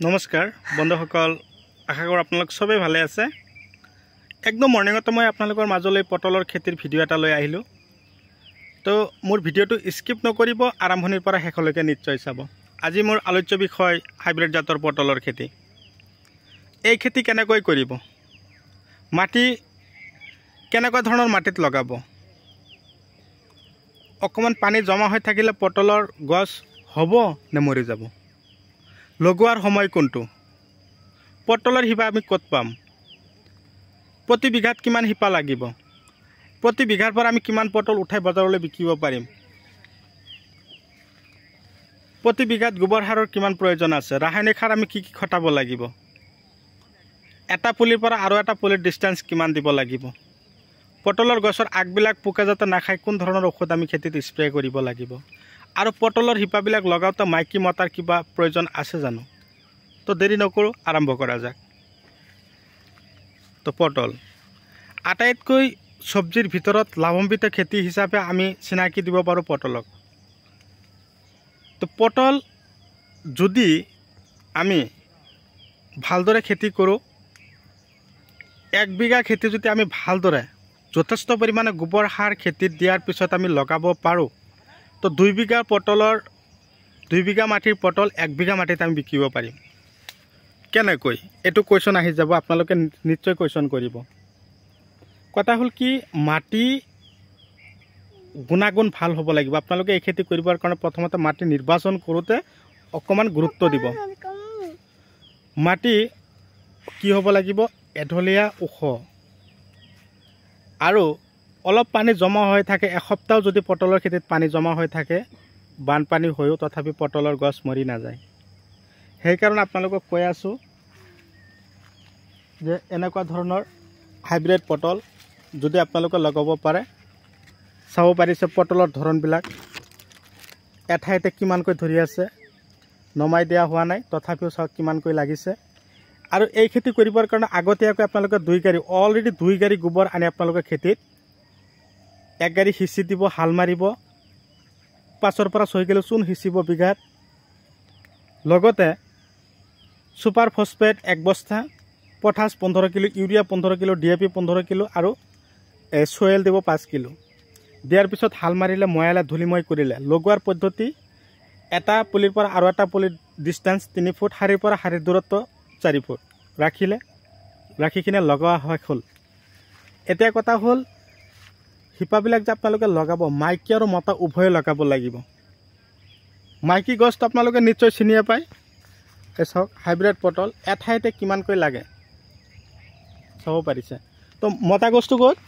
নমস্কাৰ বন্ধুসকল, আশা কৰোঁ আপোনালোক সবেই ভালে আছে। একদম মৰ্নিঙতে মই আপোনালোকৰ মাজলৈ পটলৰ খেতিৰ ভিডিঅ' এটা লৈ আহিলোঁ। তো মোৰ ভিডিঅ'টো স্কিপ নকৰিব, আৰম্ভণিৰ পৰা শেষলৈকে নিশ্চয় চাব। আজি মোৰ আলোচ্য বিষয় হাইব্ৰিড জাতৰ পটলৰ খেতি। এই খেতি কেনেকৈ কৰিব, মাটি কেনেকুৱা ধৰণৰ মাটিত লগাব, অকণমান পানী জমা হৈ থাকিলে পটলৰ গছ হ'ব নে মৰি যাব, লগোৱাৰ সময় কোনটো, পটলৰ শিপা আমি ক'ত পাম, প্ৰতি বিঘাত কিমান শিপা লাগিব, প্ৰতি বিঘাৰ পৰা আমি কিমান পটল উঠাই বজাৰলৈ বিকিব পাৰিম, প্ৰতি বিঘাত গোবৰ সাৰৰ কিমান প্ৰয়োজন আছে, ৰাসায়নিক সাৰ আমি কি কি খটাব লাগিব, এটা পুলিৰ পৰা আৰু এটা পুলিৰ ডিষ্টেঞ্চ কিমান দিব লাগিব, পটলৰ গছৰ আগবিলাক পোকে যাতে নাখায় কোন ধৰণৰ ঔষধ আমি খেতিত স্প্ৰে কৰিব লাগিব, আৰু পটলৰ শিপাবিলাক লগাওঁতে মাইকী মতাৰ কিবা প্ৰয়োজন আছে জানো। তো দেৰি নকৰোঁ, আৰম্ভ কৰা যাক। তো পটল আটাইতকৈ চব্জিৰ ভিতৰত লাভান্বিত খেতি হিচাপে আমি চিনাকি দিব পাৰোঁ পটলক। তো পটল যদি আমি ভালদৰে খেতি কৰোঁ, 1 বিঘা খেতি যদি আমি ভালদৰে যথেষ্ট পৰিমাণে গোবৰ সাৰ খেতিত দিয়াৰ পিছত আমি লগাব পাৰোঁ, তো 2 বিঘা মাটিৰ পটল 1 বিঘা মাটিত আমি বিকিব পাৰিম। কেনেকৈ, এইটো কুৱেশ্যন আহি যাব, আপোনালোকে নিশ্চয় কুৱেশ্যন কৰিব। কথা হ'ল কি, মাটি গুণাগুণ ভাল হ'ব লাগিব। আপোনালোকে এই খেতি কৰিবৰ কাৰণে প্ৰথমতে মাটি নিৰ্বাচন কৰোঁতে অকণমান গুৰুত্ব দিব। মাটি কি হ'ব লাগিব, এঢলীয়া, ওখ, আৰু অলপ পানী জমা হৈ থাকে। এসপ্তাহ যদি পটলৰ খেতিত পানী জমা হৈ থাকে, বানপানী হৈও তথাপি পটলৰ গছ মৰি নাযায়। সেইকাৰণে আপোনালোকক কৈ আছোঁ যে এনেকুৱা ধৰণৰ হাইব্ৰিড পটল যদি আপোনালোকে লগাব পাৰে। চাব পাৰিছে পটলৰ ধৰণবিলাক, এঠাইতে কিমানকৈ ধৰি আছে, নমাই দিয়া হোৱা নাই, তথাপিও চাওক কিমানকৈ লাগিছে। আৰু এই খেতি কৰিবৰ কাৰণে আগতীয়াকৈ আপোনালোকে 2 গাড়ী, অলৰেডি 2 গাড়ী গোবৰ আনি আপোনালোকে খেতিত 1 গাড়ী সিঁচি দিব, হাল মাৰিব, 5 পৰা 6 কিলো চূণ সিঁচিব বিঘাত, লগতে ছুপাৰ ফছফেট 1 বস্তা, potash 15 kilo, urea 15 kilo, DAP 15 kilo আৰু চয়েল দিব 5 কিলো। দিয়াৰ পিছত হাল মাৰিলে, ময়ালে, ধূলিময় কৰিলে। লগোৱাৰ পদ্ধতি, এটা পুলিৰ পৰা আৰু এটা পুলিৰ ডিষ্টেঞ্চ 3 ফুট, শাৰীৰ পৰা শাৰীৰ দূৰত্ব 4 ফুট ৰাখি কিনে লগোৱা হয় হ'ল। এতিয়া কথা হ'ল, শিপাবিলাক যে আপোনালোকে লগাব, মাইকী আৰু মতা উভয়ে লগাব লাগিব। মাইকী গছটো আপোনালোকে নিশ্চয় চিনিয়ে পায়। এই চাওক হাইব্ৰিড পটল এঠাইতে কিমানকৈ লাগে চাব পাৰিছে। তো মতা গছটো ক'ত,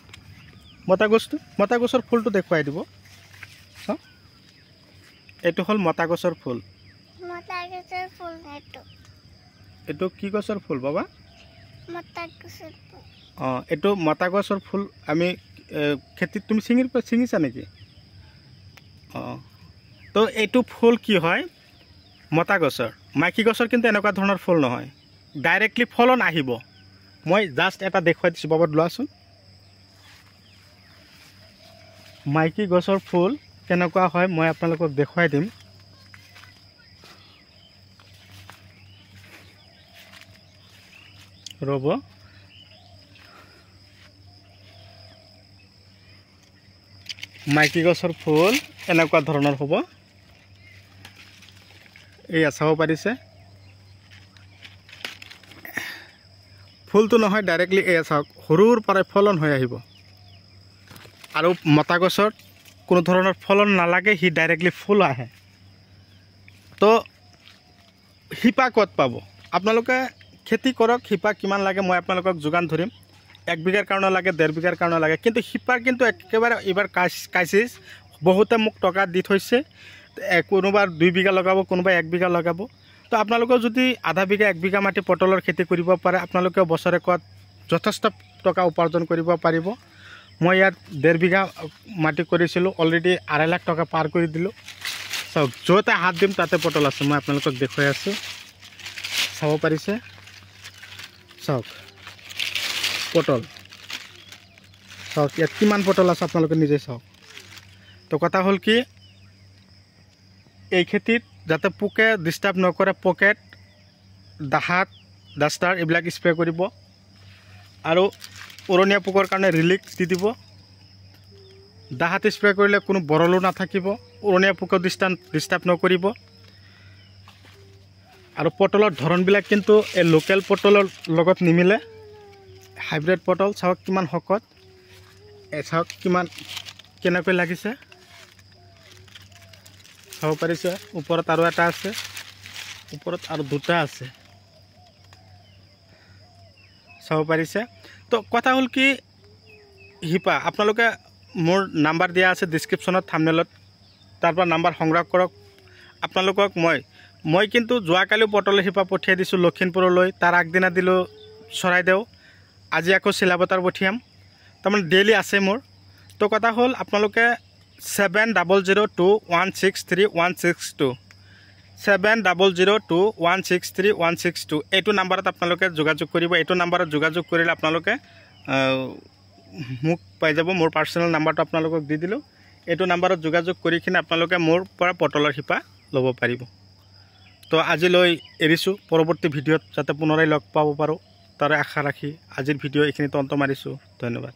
মতা গছৰ ফুলটো দেখুৱাই দিব। চাওক, এইটো হ'ল মতা গছৰ ফুল। এইটো কি গছৰ ফুল বাবা? অঁ, এইটো মতা গছৰ ফুল। আমি খেতিত তুমি ছিঙিছা নেকি? অঁ, তো এইটো ফুল কি হয়, মতা গছৰ। মাইকী গছৰ কিন্তু এনেকুৱা ধৰণৰ ফুল নহয়, ডাইৰেক্টলি ফলন আহিব। মই জাষ্ট এটা দেখুৱাই দিছোঁ, বাবা লোৱাচোন। মাইকী গছৰ ফুল কেনেকুৱা হয় মই আপোনালোকক দেখুৱাই দিম। ৰ'ব, মাইকী গছৰ ফুল এনেকুৱা ধৰণৰ হ'ব। এয়া চাব পাৰিছে, ফুলটো নহয়, ডাইৰেক্টলি এয়া চাওক, সৰুৰ পৰাই ফলন হৈ আহিব। আৰু মতা গছত কোনো ধৰণৰ ফলন নালাগে, সি ডাইৰেক্টলি ফুল আহে। তো শিপা ক'ত পাব, আপোনালোকে খেতি কৰক, শিপা কিমান লাগে মই আপোনালোকক যোগান ধৰিম। 1 বিঘাৰ কাৰণে লাগে, 1.5 বিঘাৰ কাৰণে লাগে, কিন্তু শিপাৰ কিন্তু একেবাৰে এইবাৰ ক্ৰাইচিছ। বহুতে মোক টকা দি থৈছে, কোনোবা 2 বিঘা লগাব, কোনোবা 1 বিঘা লগাব। তো আপোনালোকেও যদি আধা বিঘা 1 বিঘা মাটি পটলৰ খেতি কৰিব পাৰে, আপোনালোকেও বছৰেকত যথেষ্ট টকা উপাৰ্জন কৰিব পাৰিব। মই ইয়াত 1.5 বিঘা মাটি কৰিছিলোঁ, অলৰেডি 2.5 লাখ টকা পাৰ কৰি দিলোঁ। চাওক, য'তে হাত দিম তাতে পটল আছে, মই আপোনালোকক দেখুৱাই আছোঁ। চাব পাৰিছে, চাওক পটল, চাওক ইয়াত কিমান পটল আছে আপোনালোকে নিজে চাওক। তো কথা হ'ল কি, এই খেতিত যাতে পোকে ডিস্টার্ব নকৰে, পকেট দাহাত ডাষ্টাৰ এইবিলাক স্প্ৰে কৰিব আৰু উৰণীয়া পোকৰ কাৰণে ৰিলিক্স দি দিব। দাহাত স্প্ৰে কৰিলে কোনো বৰলো নাথাকিব, উৰণীয়া পোকৰ ডিষ্টাৰ্ব নকৰিব। আৰু পটলৰ ধৰণবিলাক কিন্তু এই লোকেল পটলৰ লগত নিমিলে। হাইব্ৰিড পটল চাওক কিমান শকত, চাওক কেনেকৈ লাগিছে চাব পাৰিছে। ওপৰত আৰু এটা আছে, ওপৰত আৰু দুটা আছে চাব পাৰিছে। তো কথা হ'ল কি শিপা আপোনালোকে মোৰ নাম্বাৰ দিয়া আছে ডিছক্ৰিপশ্যনত, থাম্বনেইলত, তাৰ পৰা নাম্বাৰ সংগ্ৰহ কৰক। আপোনালোকক মই কিন্তু যোৱাকালিও পটলৰ শিপা পঠিয়াই দিছোঁ লখিমপুৰলৈ, তাৰ আগদিনা দিলোঁ চৰাইদেউ, আজি আকৌ চিলাপথাৰ পঠিয়াম, তাৰমানে ডেইলি আছে মোৰ। তো কথা হ'ল আপোনালোকে 7002163162 7002163162 এইটো নাম্বাৰত আপোনালোকে যোগাযোগ কৰিব। এইটো নাম্বাৰত যোগাযোগ কৰিলে আপোনালোকে মোক পাই যাব। মোৰ পাৰ্চনেল নাম্বাৰটো আপোনালোকক দি দিলোঁ। এইটো নাম্বাৰত যোগাযোগ কৰি কিনে আপোনালোকে মোৰ পৰা পটলৰ শিপা ল'ব পাৰিব। তো আজিলৈ এৰিছোঁ, পৰৱৰ্তী ভিডিঅ'ত যাতে পুনৰাই লগ পাব পাৰোঁ তাৰে আশা ৰাখি আজিৰ ভিডিঅ' এইখিনিতে অন্ত মাৰিছোঁ। ধন্যবাদ।